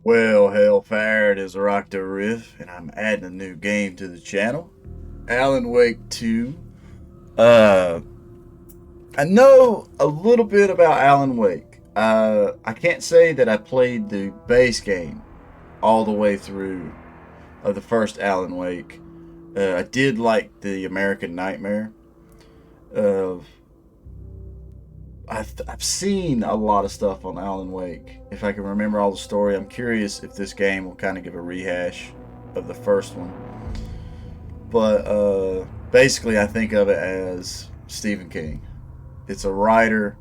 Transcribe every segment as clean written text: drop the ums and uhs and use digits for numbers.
Well, hellfire, it is RockdaRiff, and I'm adding a new game to the channel. Alan Wake 2. Uh, I know a little bit about Alan Wake. I can't say that I played the base game all the way through of the first Alan Wake. I did like the American Nightmare. Uh, I've seen a lot of stuff on Alan Wake. If I can remember all the story, I'm curious if this game will kind of give a rehash of the first one. But basically, I think of it as Stephen King. It's a writer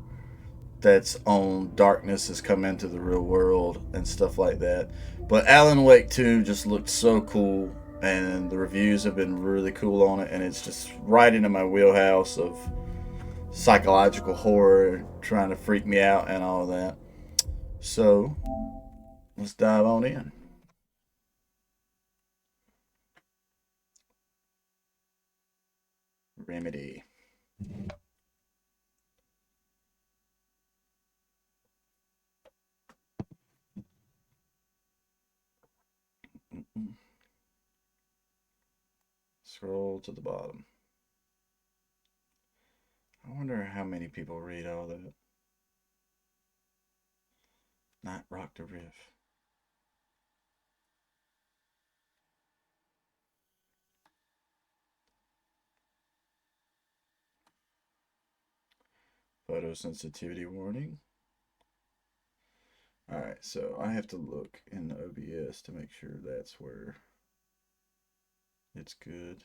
that's on darkness has come into the real world and stuff like that. But Alan Wake 2 just looked so cool, and the reviews have been really cool on it, and it's just right into my wheelhouse of psychological horror, trying to freak me out and all that. So let's dive on in. Remedy. Scroll to the bottom. I wonder how many people read all that. Not RockdaRiff. Photosensitivity warning. Alright, so I have to look in the OBS to make sure that's where it's good.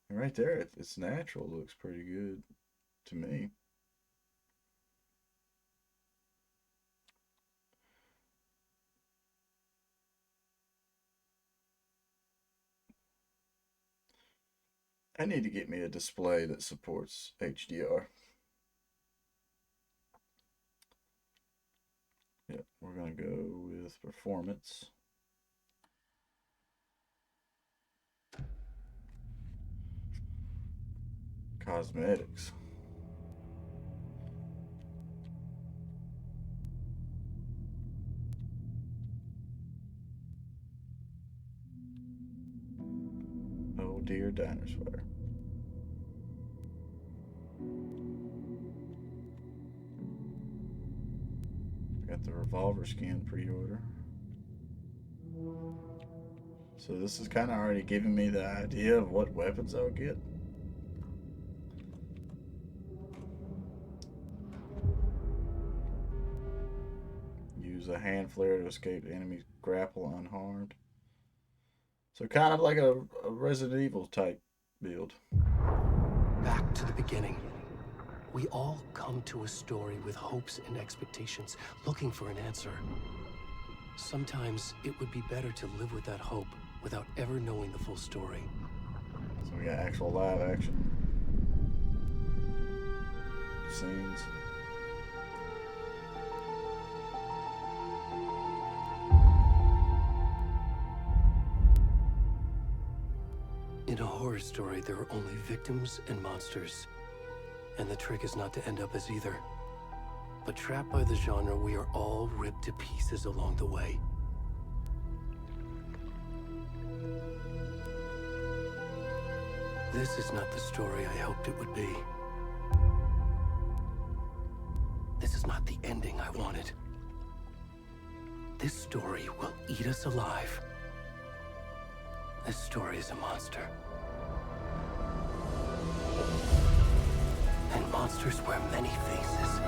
And right there, it's natural. Looks pretty good to me. I need to get me a display that supports HDR. Yep, we're going to go with performance. Cosmetics. Oh dear, Diner's Fire. Got the revolver skin pre-order. So this is kind of already giving me the idea of what weapons I'll get. Use a hand flare to escape the enemy's grapple unharmed. So kind of like a Resident Evil type build. Back to the beginning. We all come to a story with hopes and expectations, looking for an answer. Sometimes it would be better to live with that hope without ever knowing the full story. So we got actual live action scenes. In a horror story, there are only victims and monsters. And the trick is not to end up as either. But trapped by the genre, we are all ripped to pieces along the way. This is not the story I hoped it would be. This is not the ending I wanted. This story will eat us alive. This story is a monster. And monsters wear many faces.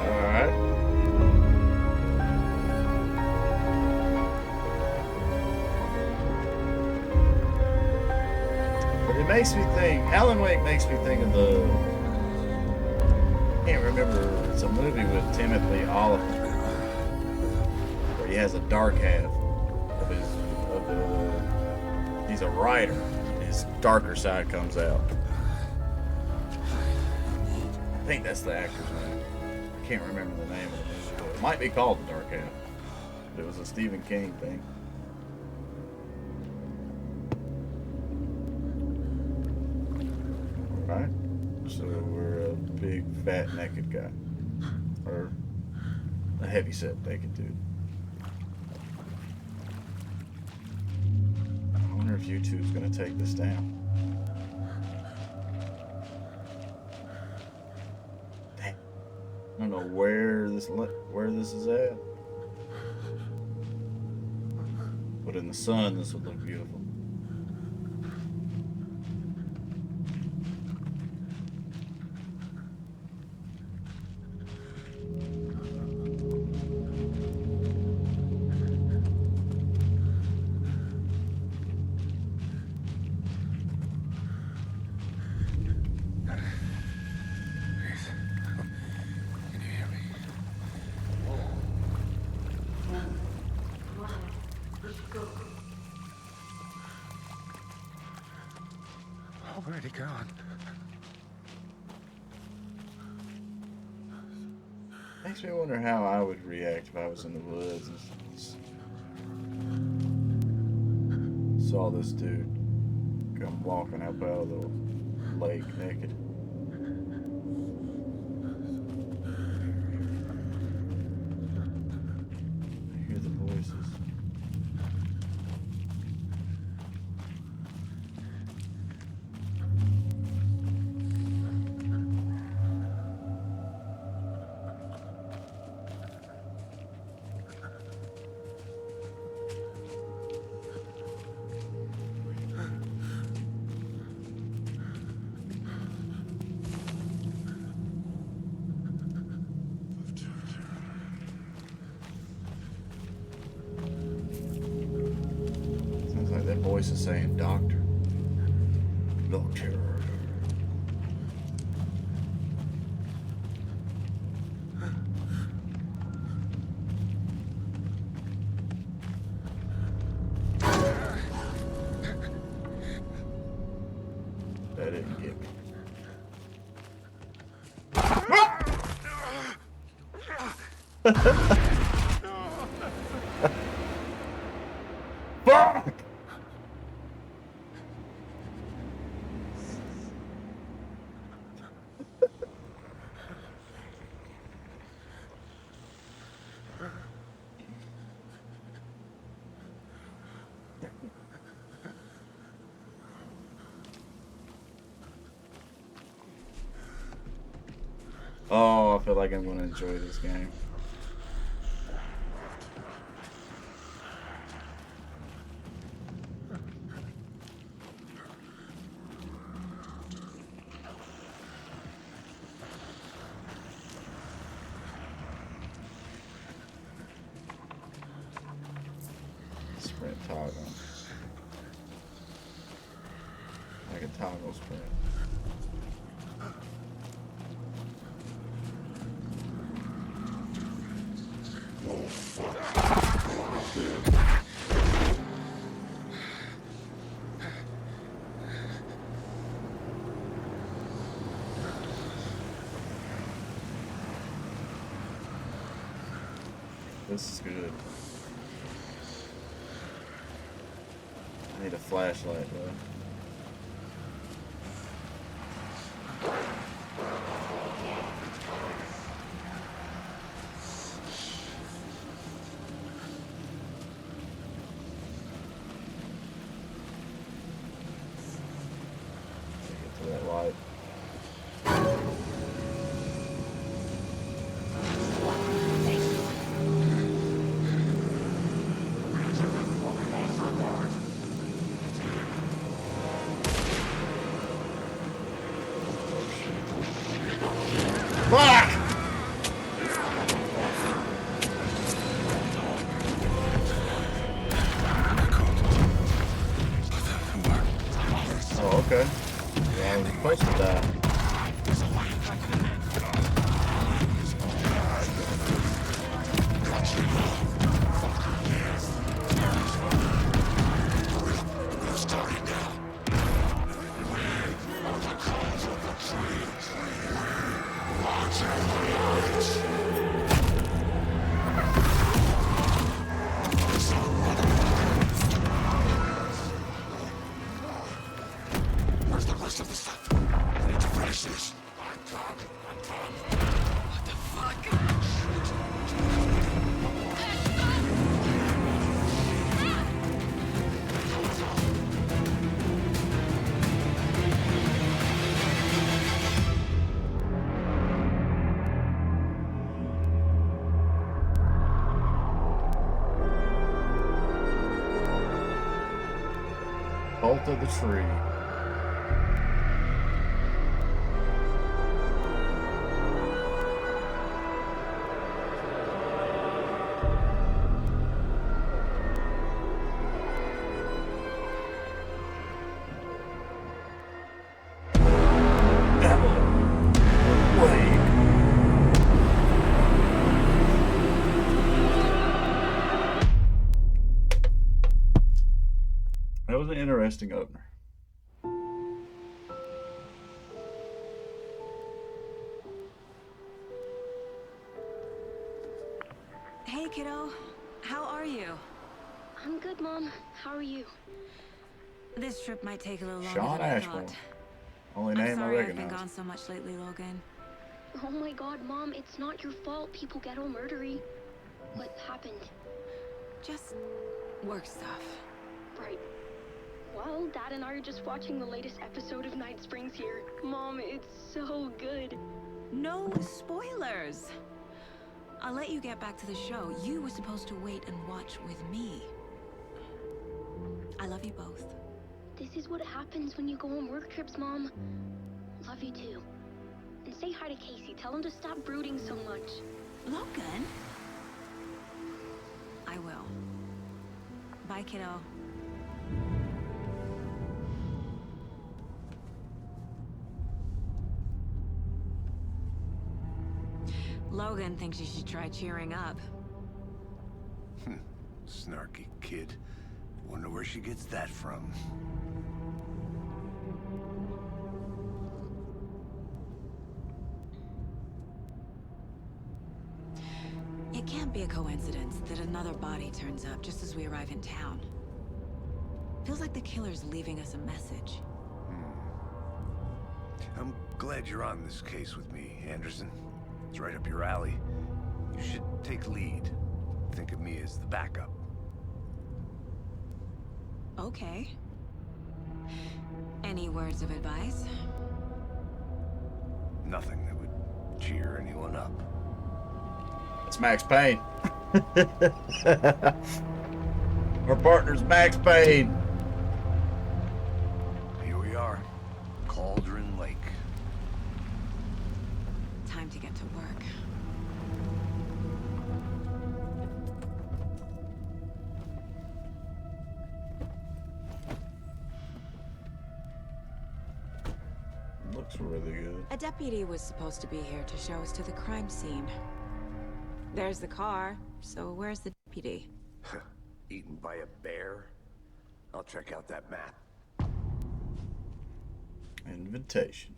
Alright. But it makes me think, Alan Wake makes me think of the, I can't remember, it's a movie with Timothy Oliphant where he has a dark half of his, he's a writer, his darker side comes out. I think that's the actor's name. I can't remember the name of the movie, but it might be called The Dark Half. It was a Stephen King thing. Right? So we're a big, fat, naked guy. Or a heavy-set naked dude. I wonder if YouTube's gonna take this down. Dang. I don't know where this is at. But in the sun, this would look beautiful. Can you hear me? Already gone. Makes me wonder how I would react if I was in the woods and saw this dude come walking up out of the lake naked. I hear the voices. Sounds like that voice is saying, "Doctor, doctor." That didn't get me. Fuck! Oh, I feel like I'm gonna enjoy this game. Sprint toggle. Like a toggle sprint. This is good. I need a flashlight though. Get to that light. Fuck! Oh, okay. Yeah, I was supposed to die. Where's the rest of the stuff? crisis. What the fuck? Bolt of the tree. That was an interesting opener. Hey, kiddo. How are you? I'm good, Mom. How are you? This trip might take a little longer Sean than I Ashmore. thought. Only I'm name I sorry I've been recognize. gone so much lately, Logan. Oh my god, Mom, it's not your fault people get all murdery. What happened? Just work stuff. Right. Well, Dad and I are just watching the latest episode of Night Springs here. Mom, it's so good. No spoilers! I'll let you get back to the show. You were supposed to wait and watch with me. I love you both. This is what happens when you go on work trips, Mom. Love you too. And say hi to Casey. Tell him to stop brooding so much. Logan? I will. Bye, kiddo. Logan thinks you should try cheering up. Snarky kid. Wonder where she gets that from. It can't be a coincidence that another body turns up just as we arrive in town. Feels like the killer's leaving us a message. I'm glad you're on this case with me, Anderson. It's right up your alley. You should take lead. Think of me as the backup. Okay. Any words of advice? Nothing that would cheer anyone up. It's Max Payne. Our partner's Max Payne. Here we are. Cauldron Lake. Time to get to work. Looks really good. A deputy was supposed to be here to show us to the crime scene. There's the car, so where's the deputy? Eaten by a bear? I'll check out that map. Invitation.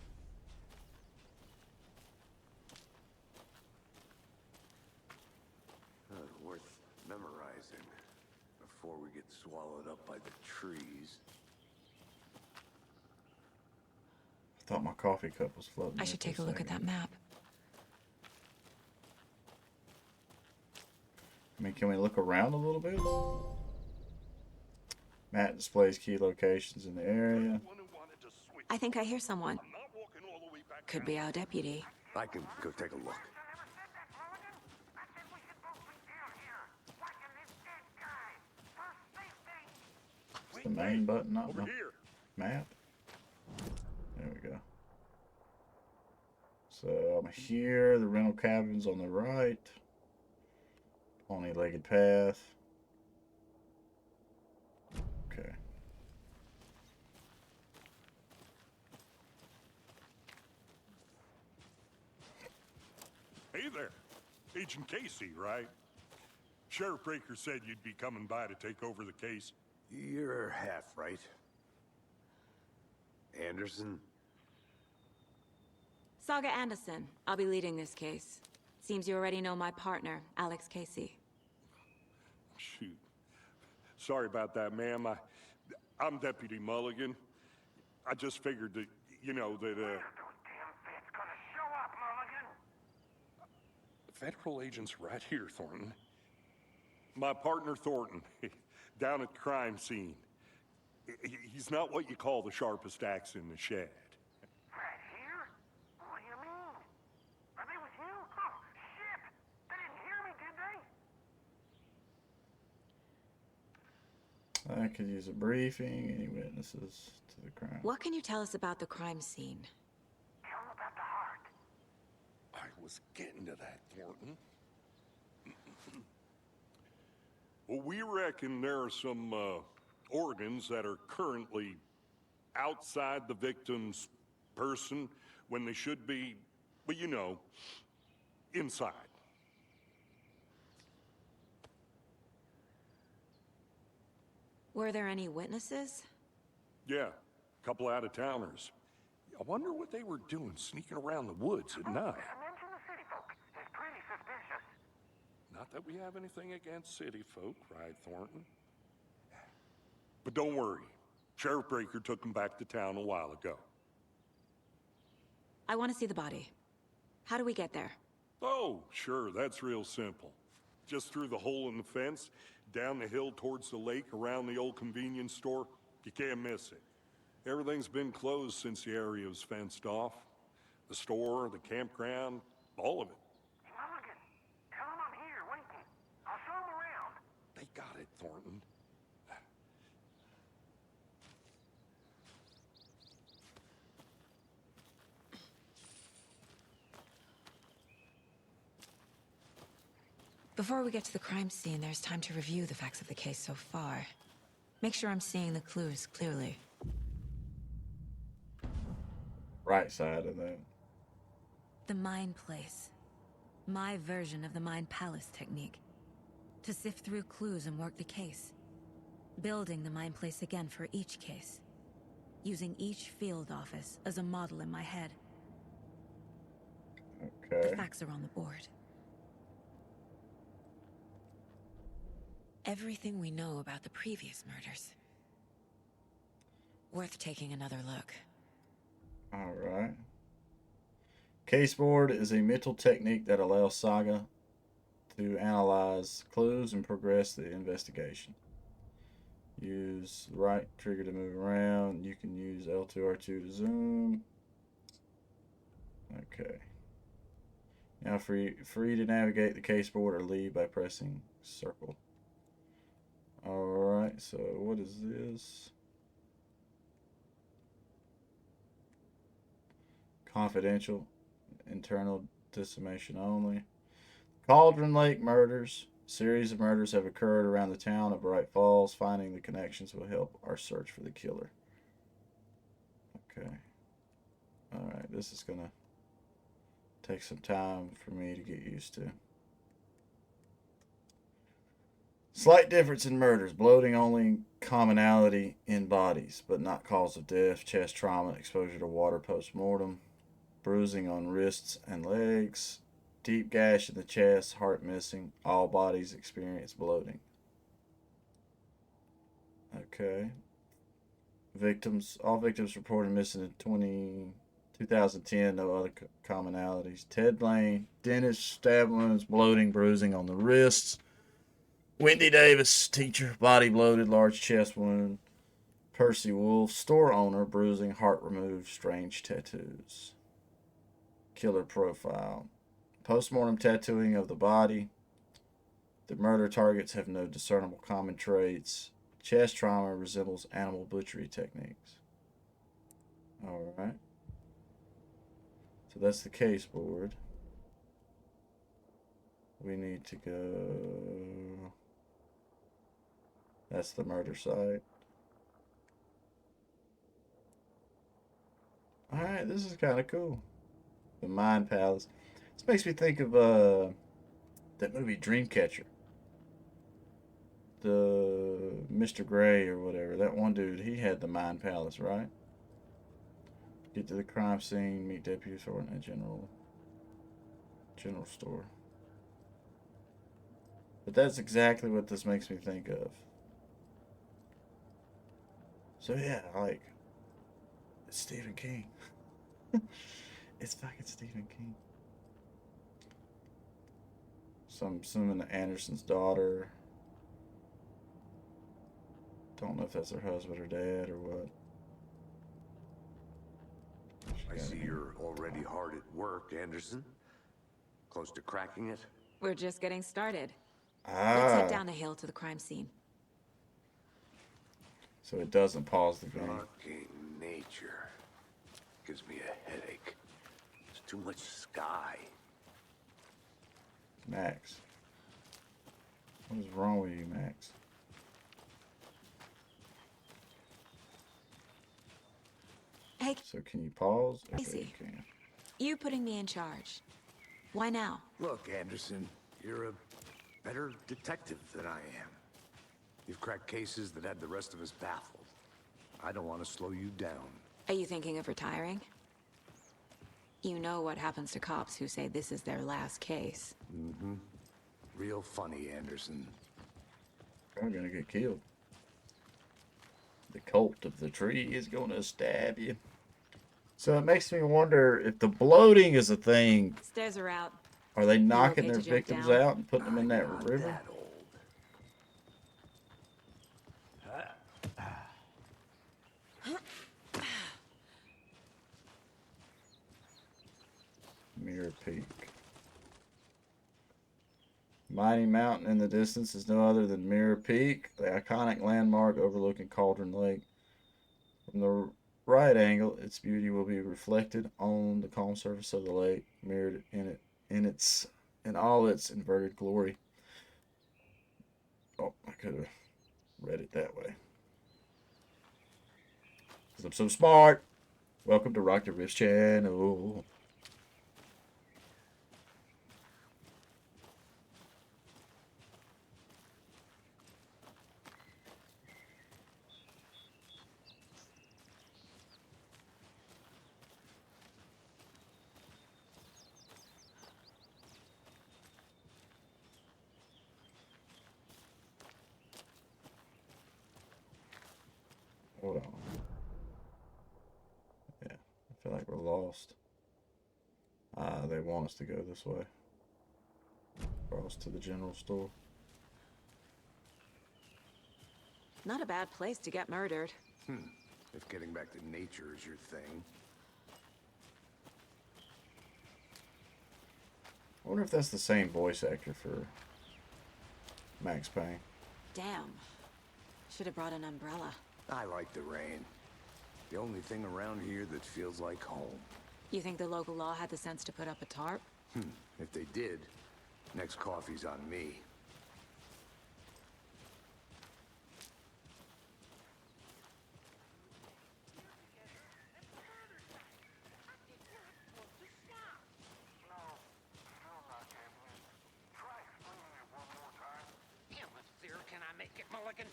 Worth memorizing before we get swallowed up by the trees. I thought my coffee cup was floating. I should take a look at that map. I mean, can we look around a little bit? Map displays key locations in the area. I think I hear someone. Could be our deputy. I can go take a look. It's the main button, not Over the here. map. There we go. So I'm here. The rental cabin's on the right. Pony-legged path. Okay. Hey there. Agent Casey, right? Sheriff Breaker said you'd be coming by to take over the case. You're half right. Anderson? Saga Anderson. I'll be leading this case. Seems you already know my partner, Alex Casey. Shoot. Sorry about that, ma'am. I'm Deputy Mulligan. I just figured that, you know, that, federal agent's right here, Thornton. My partner, Thornton, down at the crime scene. He's not what you call the sharpest axe in the shed. Right here? What do you mean? Are they with you? Oh, shit! They didn't hear me, did they? I could use a briefing. Any witnesses to the crime? What can you tell us about the crime scene? Tell them about the heart. I was getting to that, Thornton. Well, we reckon there are some organs that are currently outside the victim's person when they should be, well, you know, inside. Were there any witnesses? Yeah, a couple out-of-towners. I wonder what they were doing sneaking around the woods at night. Mention the city folk. It's pretty suspicious. Not that we have anything against city folk, right, Thornton? But don't worry. Sheriff Breaker took him back to town a while ago. I want to see the body. How do we get there? Oh, sure, that's real simple. Just through the hole in the fence, down the hill towards the lake, around the old convenience store. You can't miss it. Everything's been closed since the area was fenced off. The store, the campground, all of it. Mulligan, tell them I'm here, waiting. I'll show them around. They got it, Thornton. Before we get to the crime scene, there's time to review the facts of the case so far. Make sure I'm seeing the clues clearly. Right side of that. The Mind Place. My version of the Mind Palace technique. To sift through clues and work the case. Building the Mind Place again for each case. Using each field office as a model in my head. Okay. The facts are on the board. Everything we know about the previous murders. Worth taking another look. Alright. Caseboard is a mental technique that allows Saga to analyze clues and progress the investigation. Use the right trigger to move around. You can use L2, R2 to zoom. Okay. Now free to navigate the caseboard or leave by pressing circle. Alright, so what is this? Confidential, internal dissemination only. Cauldron Lake murders. A series of murders have occurred around the town of Bright Falls. Finding the connections will help our search for the killer. Okay. Alright, this is gonna take some time for me to get used to. Slight difference in murders. Bloating only commonality in bodies, but not cause of death. Chest trauma, exposure to water post-mortem. Bruising on wrists and legs. Deep gash in the chest, heart missing. All bodies experience bloating. Okay. All victims reported missing in 2010. No other commonalities. Ted Lane, dentist, stab wounds, bloating, bruising on the wrists. Wendy Davis, teacher, body bloated, large chest wound. Percy Wolf, store owner, bruising, heart removed, strange tattoos. Killer profile. Postmortem tattooing of the body. The murder targets have no discernible common traits. Chest trauma resembles animal butchery techniques. Alright. So that's the case board. We need to go... That's the murder site. Alright, this is kind of cool. The Mind Palace. This makes me think of that movie Dreamcatcher. The Mr. Gray or whatever. That one dude, he had the Mind Palace, right? Get to the crime scene, meet Deputy Thornton at general store. But that's exactly what this makes me think of. So yeah, like, it's Stephen King. It's fucking Stephen King. So I'm assuming the Anderson's daughter. Don't know if that's her husband or dad or what. I see you're already hard at work, Anderson. Close to cracking it? We're just getting started. Let's head Ah, down the hill to the crime scene. so it doesn't pause the game. Fucking nature. Gives me a headache. There's too much sky. Max. What is wrong with you, Max? Hey, So can you pause? Okay, Casey. you can. you putting me in charge. Why now? Look, Anderson, you're a better detective than I am. You've cracked cases that had the rest of us baffled. I don't want to slow you down. Are you thinking of retiring? You know what happens to cops who say this is their last case. Mm-hmm. Real funny, Anderson. You're gonna get killed. The cult of the tree is gonna stab you. So it makes me wonder if the bloating is a thing. Stairs are out. Are they knocking okay their to jump victims down? out and putting them in that Not river? that old. Mirror Peak. Mighty mountain in the distance is no other than Mirror Peak, the iconic landmark overlooking Cauldron Lake. From the right angle, its beauty will be reflected on the calm surface of the lake, mirrored in all its inverted glory. Oh, I could have read it that way. Because I'm so smart. Welcome to RockdaRiff's channel. Hold on. Yeah, I feel like we're lost. They want us to go this way. Across to the general store. Not a bad place to get murdered. If getting back to nature is your thing. I wonder if that's the same voice actor for Max Payne. Damn. Should have brought an umbrella. I like the rain. The only thing around here that feels like home. You think the local law had the sense to put up a tarp? If they did, next coffee's on me. Try explaining it one more time. Damn it, sir, can I make it, Mulligan?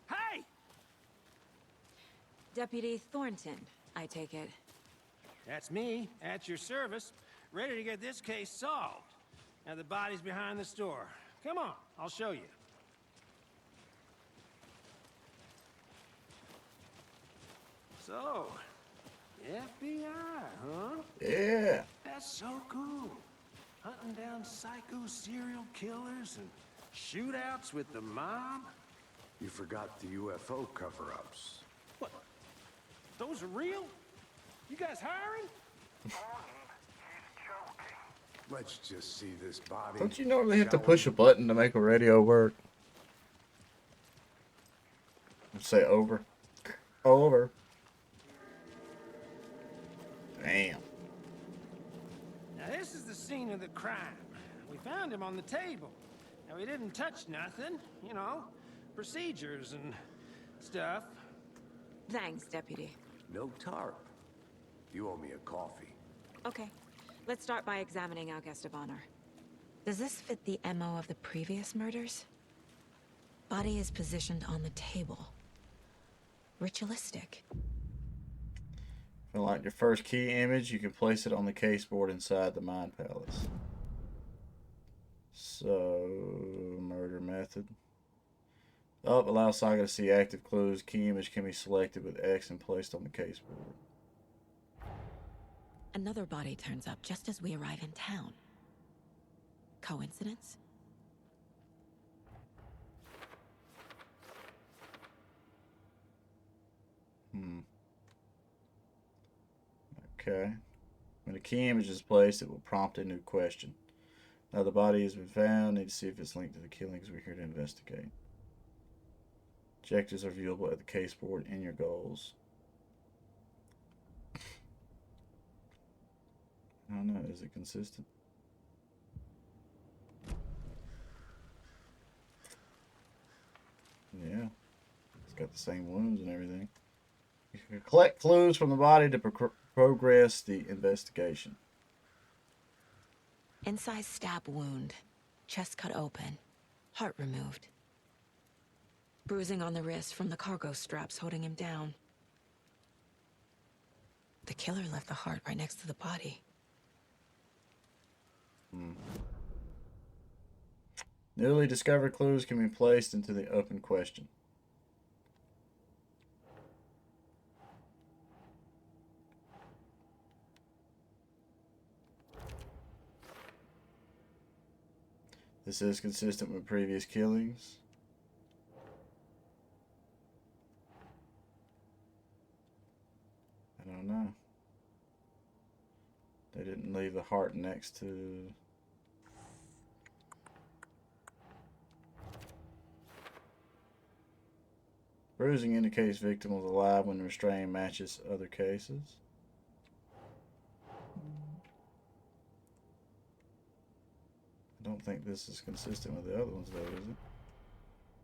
Hey! Deputy Thornton, I take it. That's me, at your service, ready to get this case solved. Now the body's behind the store. Come on, I'll show you. So, FBI, huh? Yeah. That's so cool. Hunting down psycho serial killers and shootouts with the mob. You forgot the UFO cover-ups. What? Those are real? You guys hiring? He's joking. Let's just see this body. Don't you normally have to shall push we? a button to make a radio work? Say over. Over. Damn. Now this is the scene of the crime. We found him on the table. Now we didn't touch nothing, you know, procedures and stuff. Thanks, Deputy. No tarp. You owe me a coffee. Okay, let's start by examining our guest of honor. Does this fit the MO of the previous murders? Body is positioned on the table. Ritualistic. If you like your first key image, you can place it on the caseboard inside the Mind Palace. So, murder method. Up allows Saga to see active clues. Key image can be selected with X and placed on the case board. Another body turns up just as we arrive in town. Coincidence? Okay. When a key image is placed, it will prompt a new question. Now the body has been found. Need to see if it's linked to the killings we're here to investigate. Objectives are viewable at the case board in your goals. I don't know. Is it consistent? Yeah. It's got the same wounds and everything. You can collect clues from the body to progress the investigation. Incised stab wound. Chest cut open. Heart removed. Bruising on the wrist from the cargo straps holding him down. The killer left the heart right next to the body. Newly discovered clues can be placed into the open question. This is consistent with previous killings. I don't know. They didn't leave the heart next to... Bruising indicates victim was alive when restrained matches other cases. I don't think this is consistent with the other ones, though, is it?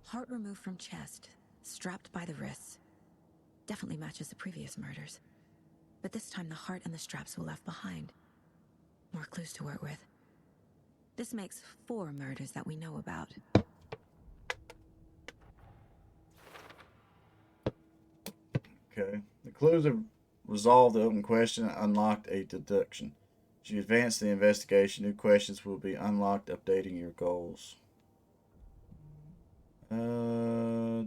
Heart removed from chest, strapped by the wrists. Definitely matches the previous murders. But this time the heart and the straps were left behind. More clues to work with. This makes 4 murders that we know about. Okay. The clues have resolved the open question and unlocked a deduction. As you advance the investigation, new questions will be unlocked, updating your goals. Learn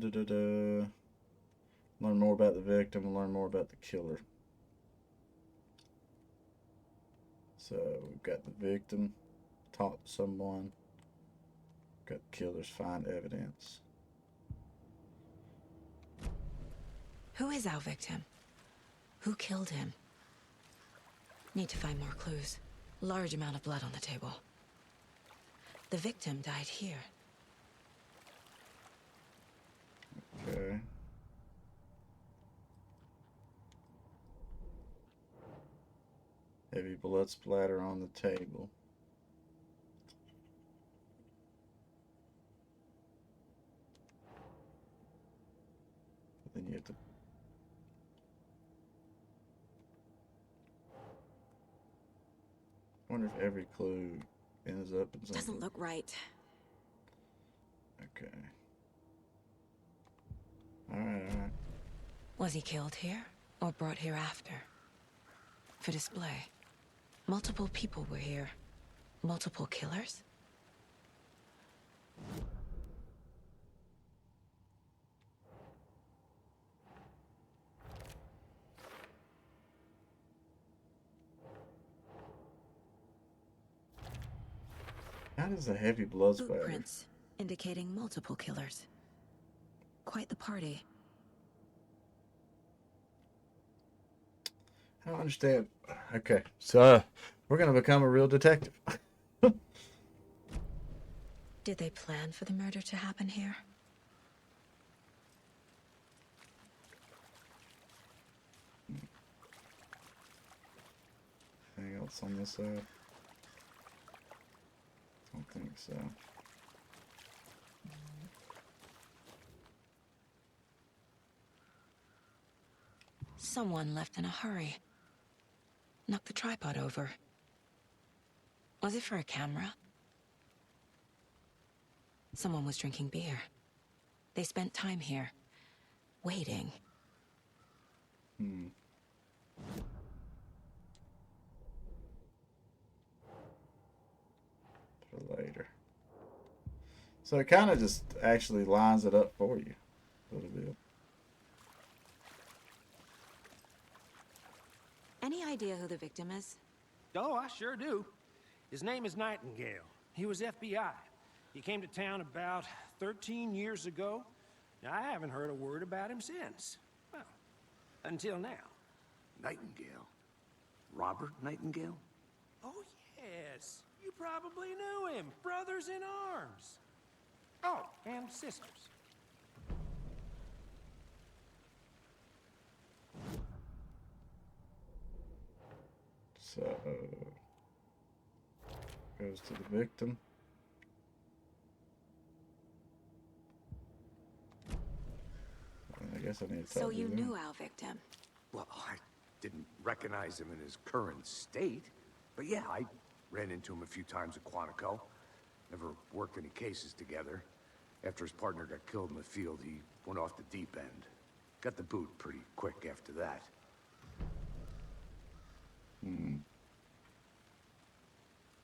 more about the victim and learn more about the killer. So we've got the victim, talk to someone. Got the killers, find evidence. Who is our victim? Who killed him? Need to find more clues. Large amount of blood on the table. The victim died here. Okay. Heavy blood splatter on the table. But then you have to... I wonder if every clue ends up in something. Doesn't look right. Okay. Alright. Was he killed here or brought here after? For display. Multiple people were here. Multiple killers? How does the heavy blood splatter? Footprints indicating multiple killers. Quite the party. I don't understand. Okay, so we're gonna become a real detective. Did they plan for the murder to happen here? Anything else on this side? Don't think so. Someone left in a hurry. Knocked the tripod over. Was it for a camera? Someone was drinking beer. They spent time here, waiting. For later. So it kind of just actually lines it up for you a little bit. Any idea who the victim is? Oh, I sure do. His name is Nightingale. He was FBI. He came to town about 13 years ago. Now, I haven't heard a word about him since. Well, until now. Nightingale? Robert Nightingale? Oh, yes. You probably knew him. Brothers in arms. Oh, and sisters. So goes to the victim. I guess I need to talk So to you them. knew our victim. Well, I didn't recognize him in his current state. But yeah, I ran into him a few times at Quantico. Never worked any cases together. After his partner got killed in the field, he went off the deep end. Got the boot pretty quick after that.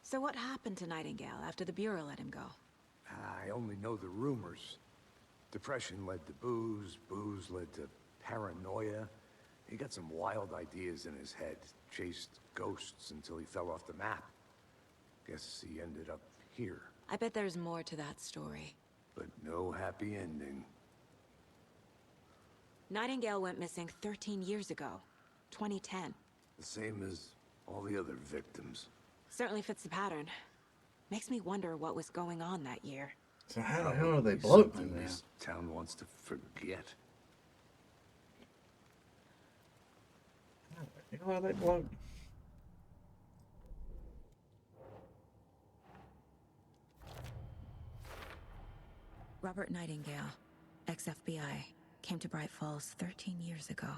So what happened to Nightingale after the Bureau let him go? I only know the rumors. Depression led to booze, booze led to paranoia. He got some wild ideas in his head, chased ghosts until he fell off the map. Guess he ended up here, I bet there's more to that story. but no happy ending. Nightingale went missing 13 years ago. 2010. The same as all the other victims. Certainly fits the pattern. Makes me wonder what was going on that year. So how the hell are they Probably bloating something now? this town wants to forget. How are they bloating? Robert Nightingale, ex-FBI, came to Bright Falls 13 years ago.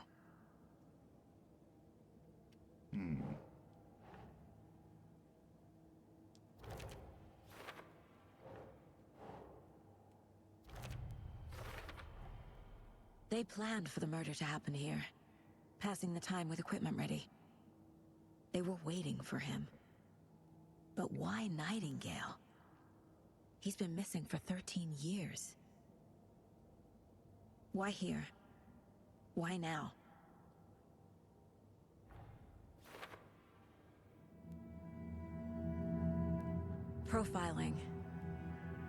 They planned for the murder to happen here, passing the time with equipment ready. They were waiting for him. But why Nightingale? He's been missing for 13 years. Why here? Why now? Profiling.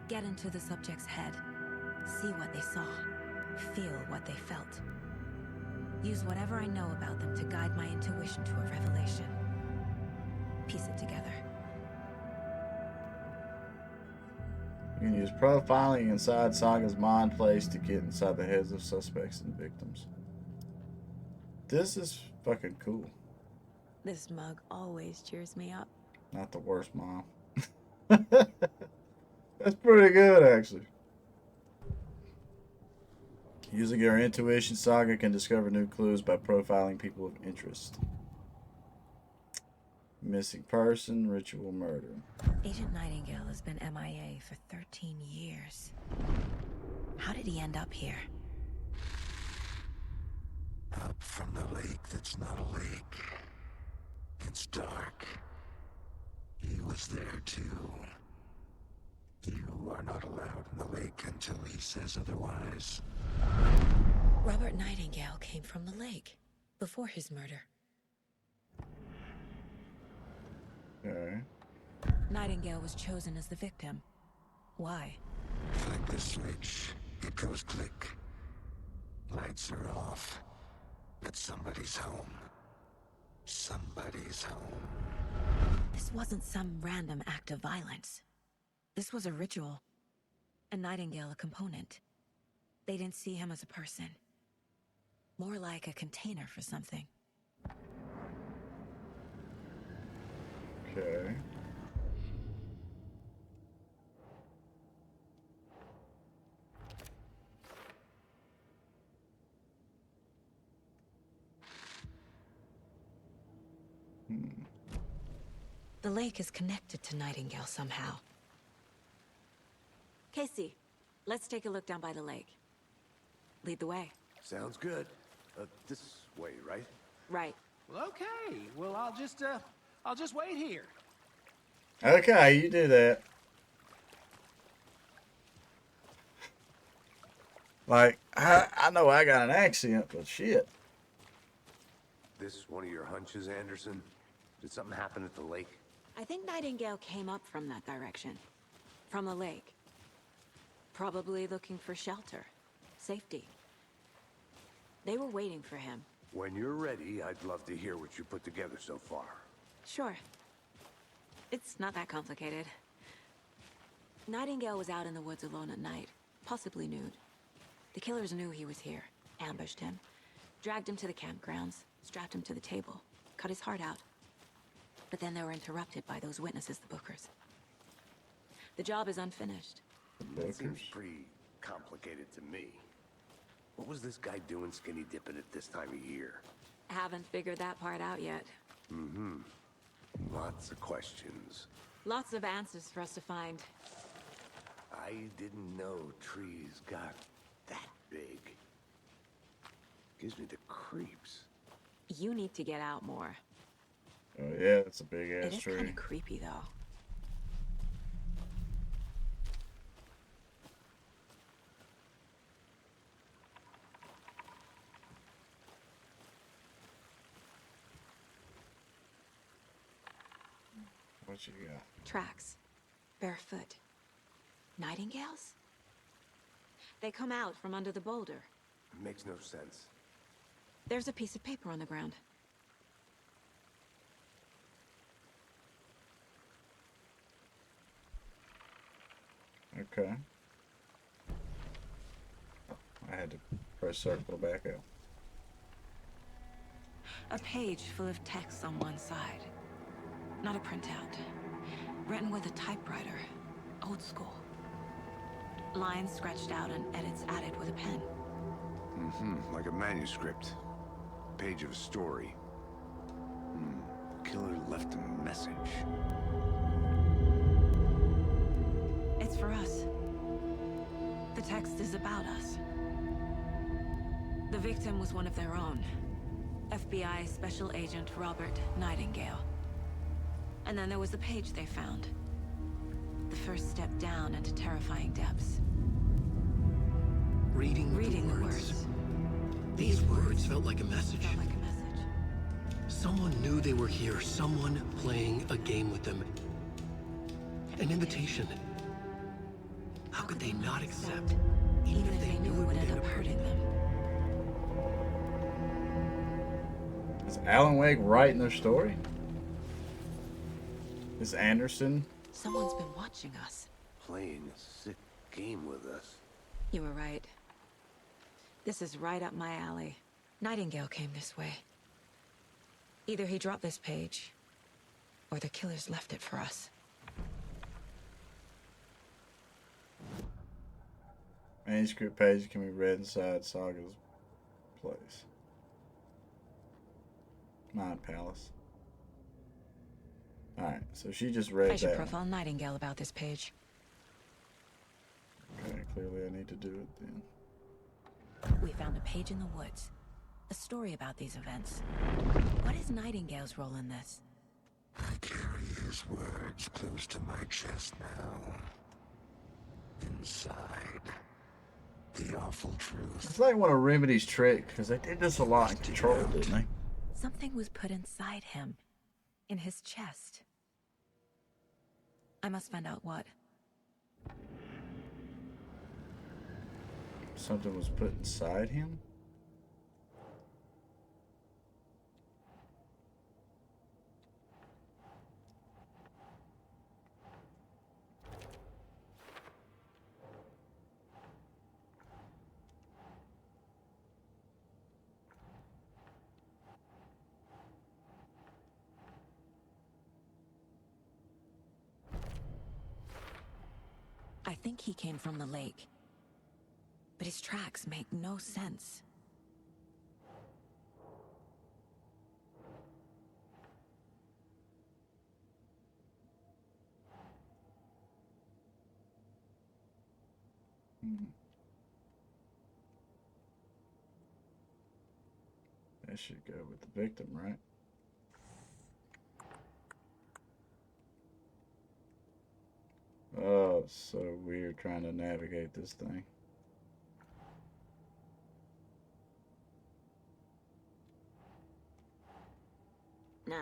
Get into the subject's head. See what they saw. Feel what they felt. Use whatever I know about them to guide my intuition to a revelation. Piece it together. You can use profiling inside Saga's mind place to get inside the heads of suspects and victims. This is fucking cool. This mug always cheers me up. Not the worst, Mom. That's pretty good, actually. Using your intuition, Saga can discover new clues by profiling people of interest. Missing person, ritual murder. Agent Nightingale has been MIA for 13 years. How did he end up here? Up from the lake that's not a lake. It's dark. He was there too. You are not allowed in the lake until he says otherwise. Robert Nightingale came from the lake before his murder. Okay. Nightingale was chosen as the victim. Why? Flick the switch. It goes click. Lights are off. But somebody's home. Somebody's home. This wasn't some random act of violence. This was a ritual. And Nightingale a component. They didn't see him as a person. More like a container for something. Okay. The lake is connected to Nightingale somehow. Casey, let's take a look down by the lake. Lead the way. Sounds good. This way, right? Right. Well, okay. Well, I'll just wait here. Okay, you do that. Like, I know I got an accent, but shit. This is one of your hunches, Anderson? Did something happen at the lake? I think Nightingale came up from that direction. From the lake. Probably looking for shelter. Safety. They were waiting for him. When you're ready, I'd love to hear what you put together so far. Sure. It's not that complicated. Nightingale was out in the woods alone at night, possibly nude. The killers knew he was here, ambushed him, dragged him to the campgrounds, strapped him to the table, cut his heart out. But then they were interrupted by those witnesses, the Bookers. The job is unfinished. That seems pretty complicated to me. What was this guy doing skinny dipping at this time of year? Haven't figured that part out yet. Mm-hmm. Lots of questions. Lots of answers for us to find. I didn't know trees got that big. Gives me the creeps. You need to get out more. Oh yeah, it's a big It ass is tree. kind of creepy, though. What you got? Tracks. Barefoot. Nightingales? They come out from under the boulder. Makes no sense. There's a piece of paper on the ground. Okay. I had to press circle to back out. A page full of text on one side. Not a printout. Written with a typewriter. Old school. Lines scratched out and edits added with a pen. Mm-hmm. Like a manuscript. Page of a story. Killer left a message. It's for us. The text is about us. The victim was one of their own. FBI Special Agent Robert Nightingale. And then there was the page they found. The first step down into terrifying depths. Reading the words. These words felt like a message. Felt like a message. Someone knew they were here. Someone playing a game with them. An invitation. How could they not accept? Even if they knew it would end up hurting them. Is Alan Wake writing their story? Is Anderson? Someone's been watching us. Playing a sick game with us. You were right. This is right up my alley. Nightingale came this way. Either he dropped this page, or the killers left it for us. Manuscript page can be read inside Saga's place. Mind Palace. Alright, so she just read I should that. profile Nightingale about this page. Okay, clearly I need to do it then. We found a page in the woods. A story about these events. What is Nightingale's role in this? I carry his words close to my chest now. Inside, the awful truth. It's like one of Remedy's tricks, because they did this a lot in Control, didn't they? Something was put inside him. In his chest. I must find out what. Something was put inside him? I think he came from the lake. But his tracks make no sense. That should go with the victim, right? Oh, it's so weird trying to navigate this thing. Nah.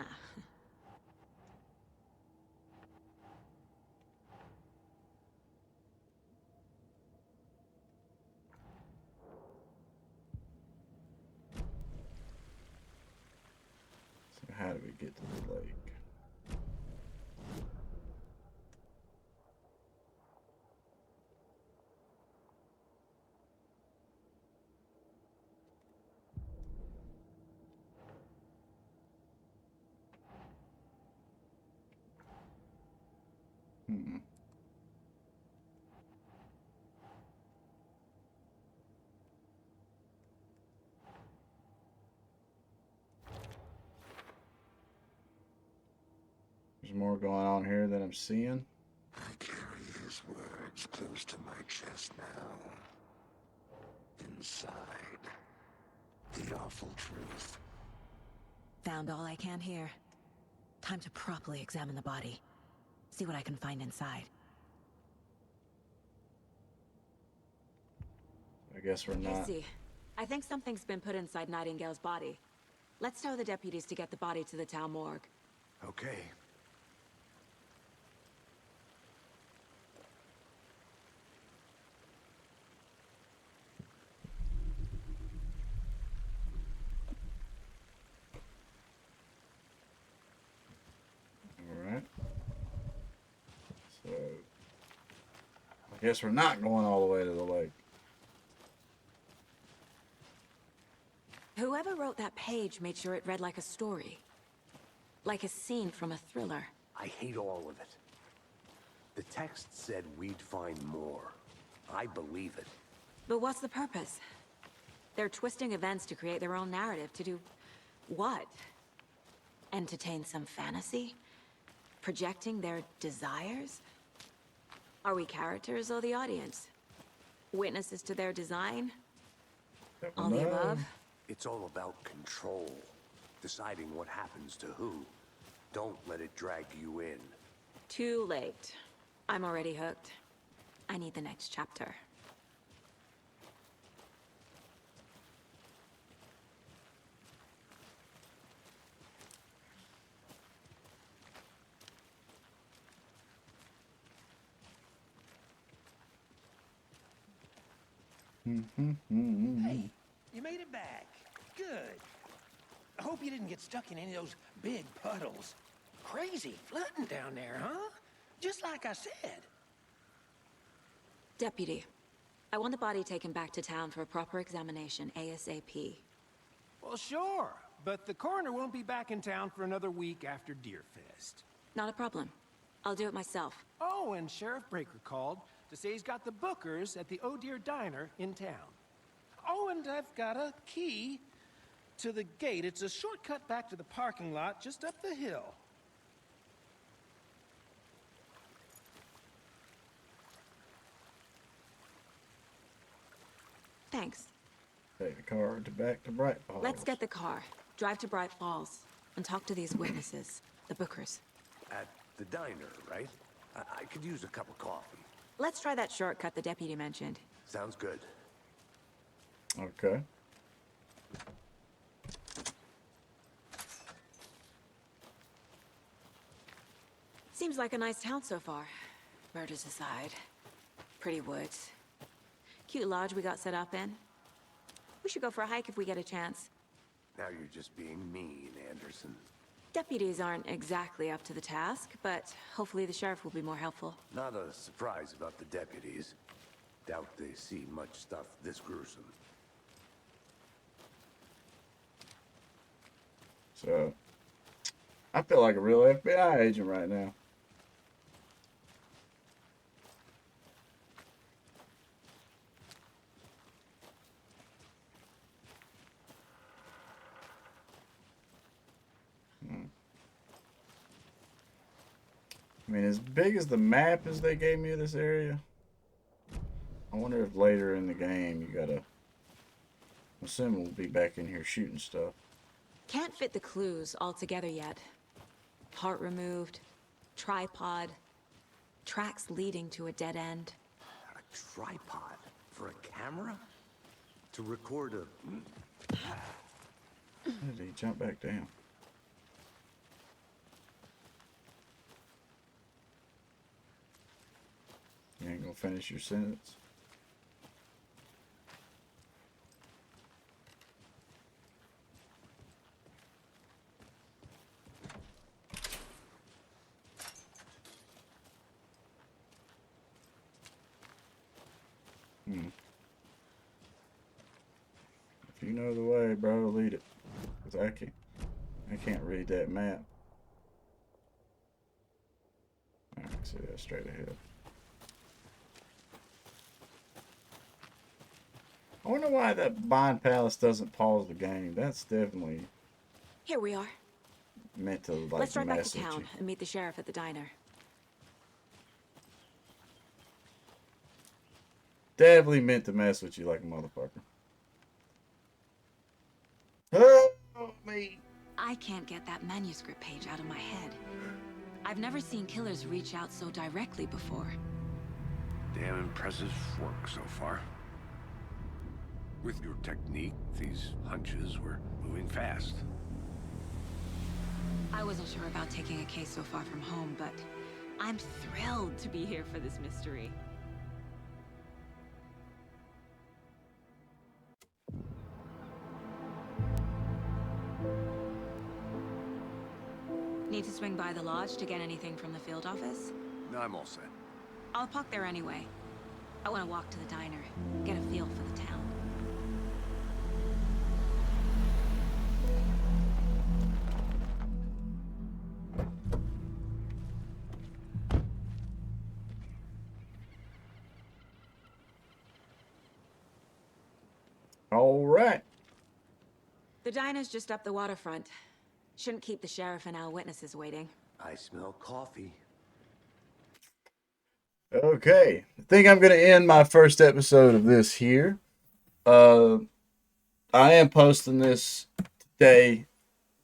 So how do we get to the lake? Hmm. There's more going on here than I'm seeing. I carry his words close to my chest now. Inside, the awful truth. Found all I can here. Time to properly examine the body. See what I can find inside. I guess we're not. Casey, I think something's been put inside Nightingale's body. Let's tell the deputies to get the body to the town morgue. Okay. Alright. So, I guess we're not going all the way to the lake. Whoever wrote that page made sure it read like a story. Like a scene from a thriller. I hate all of it. The text said we'd find more. I believe it. But what's the purpose? They're twisting events to create their own narrative. To do what? Entertain some fantasy? Projecting their desires? Are we characters or the audience? Witnesses to their design? All the above? It's all about control. Deciding what happens to who. Don't let it drag you in. Too late. I'm already hooked. I need the next chapter. Hey, you made it back. Good. I hope you didn't get stuck in any of those big puddles. Crazy flooding down there, huh? Just like I said. Deputy, I want the body taken back to town for a proper examination, ASAP. Well, sure. But the coroner won't be back in town for another week after Deerfest. Not a problem. I'll do it myself. Oh, and Sheriff Breaker called to say he's got the bookers at the Oh Dear Diner in town. Oh, and I've got a key to the gate. It's a shortcut back to the parking lot just up the hill. Thanks. Take the car back to Bright Falls. Let's get the car, drive to Bright Falls, and talk to these witnesses, the bookers. At the diner, right? I could use a cup of coffee. Let's try that shortcut the deputy mentioned. Sounds good. Okay. Seems like a nice town so far. Murders aside. Pretty woods. Cute lodge we got set up in. We should go for a hike if we get a chance. Now you're just being mean, Anderson. Deputies aren't exactly up to the task, but hopefully the sheriff will be more helpful. Not a surprise about the deputies. Doubt they see much stuff this gruesome. So, I feel like a real FBI agent right now. I mean, as big as the map as they gave me of this area, I wonder if later in the game you gotta... I'm assuming we'll be back in here shooting stuff. Can't fit the clues all together yet. Part removed, tripod, tracks leading to a dead end. A tripod for a camera? To record a... How did he jump back down? gonna finish your sentence? If you know the way, bro, lead it. Cause I can't read that map. Alright, so that's straight ahead. I wonder why that Mind Palace doesn't pause the game. That's definitely Here we are. meant to like Let's drive back to mess with town you. and meet the sheriff at the diner. Definitely meant to mess with you like a motherfucker. Help me. I can't get that manuscript page out of my head. I've never seen killers reach out so directly before. Damn impressive work so far. With your technique, these hunches were moving fast. I wasn't sure about taking a case so far from home, but I'm thrilled to be here for this mystery. Need to swing by the lodge to get anything from the field office? No, I'm all set. I'll park there anyway. I want to walk to the diner, get a feel for the town. All right. The diner's just up the waterfront. Shouldn't keep the sheriff and our witnesses waiting. I smell coffee. Okay. I think I'm going to end my first episode of this here. I am posting this today,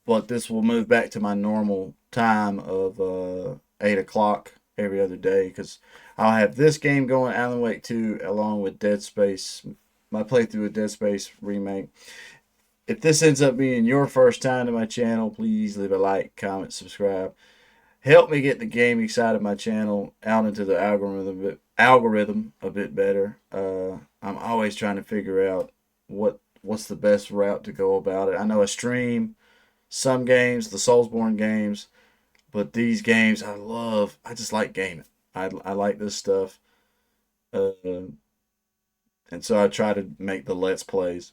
but this will move back to my normal time of 8 o'clock every other day because I'll have this game going, Alan Wake 2, along with Dead Space, my playthrough of Dead Space Remake. If this ends up being your first time to my channel, please leave a like, comment, subscribe. Help me get the gaming side of my channel out into the algorithm a bit better. I'm always trying to figure out what's the best route to go about it. I know I stream some games, the Soulsborne games, but these games I just like gaming. I like this stuff. And so I try to make the Let's Plays.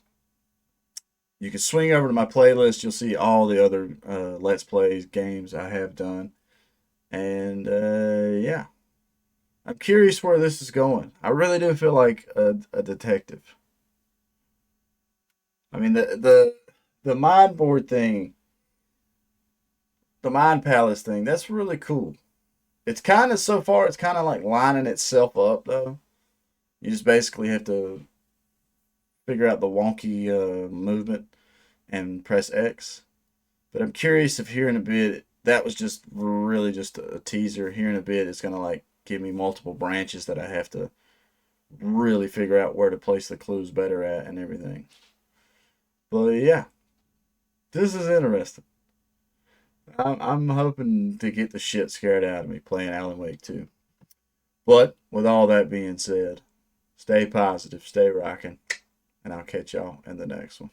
You can swing over to my playlist. You'll see all the other Let's Plays games I have done. And yeah, I'm curious where this is going. I really do feel like a detective. I mean, the mind board thing, the mind palace thing, that's really cool. It's kind of, so far, it's kind of like lining itself up, though. You just basically have to figure out the wonky movement and press X. But I'm curious if here in a bit, that was just really just a teaser. Here in a bit, it's going to like give me multiple branches that I have to really figure out where to place the clues better at and everything. But yeah, this is interesting. I'm hoping to get the shit scared out of me playing Alan Wake 2. But with all that being said, stay positive, stay rocking, and I'll catch y'all in the next one.